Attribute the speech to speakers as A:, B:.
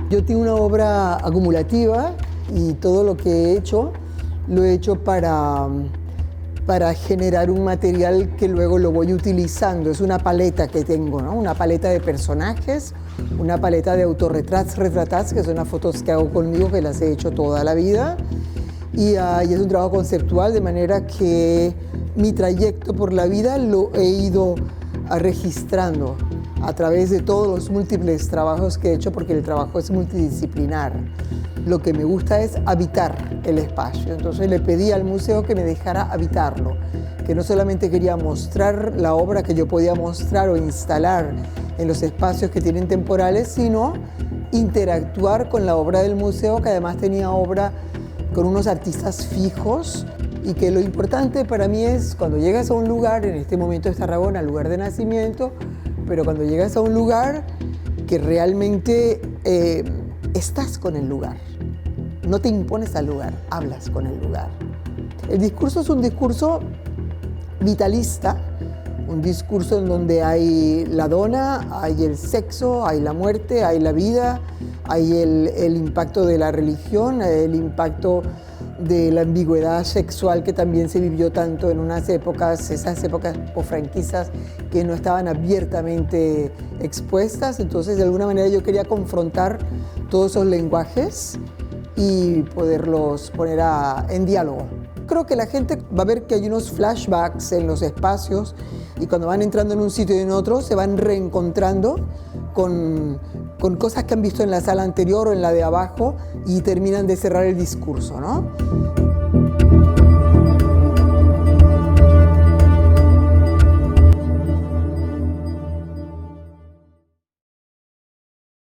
A: Yo tengo una obra acumulativa y todo lo que he hecho, lo he hecho para generar un material que luego lo voy utilizando. Es una paleta que tengo, ¿no? Una paleta de personajes, una paleta de autorretratos, que son las fotos que hago conmigo, que las he hecho toda la vida. Y es un trabajo conceptual, de manera que mi trayecto por la vida lo he ido registrando a través de todos los múltiples trabajos que he hecho, porque el trabajo es multidisciplinar. Lo que me gusta es habitar el espacio. Entonces le pedí al museo que me dejara habitarlo, que no solamente quería mostrar la obra que yo podía mostrar o instalar en los espacios que tienen temporales, sino interactuar con la obra del museo, que además tenía obra con unos artistas fijos, y que lo importante para mí es cuando llegas a un lugar, en este momento es Tarragona, lugar de nacimiento, pero cuando llegas a un lugar que realmente estás con el lugar, no te impones al lugar, hablas con el lugar. El discurso es un discurso vitalista, un discurso en donde hay la dona, hay el sexo, hay la muerte, hay la vida, hay el impacto de la religión, el impacto de la ambigüedad sexual que también se vivió tanto en unas épocas, esas épocas posfranquistas que no estaban abiertamente expuestas. Entonces, de alguna manera yo quería confrontar todos esos lenguajes y poderlos poner en diálogo. Creo que la gente va a ver que hay unos flashbacks en los espacios y cuando van entrando en un sitio y en otro se van reencontrando con cosas que han visto en la sala anterior o en la de abajo y terminan de cerrar el discurso, ¿no?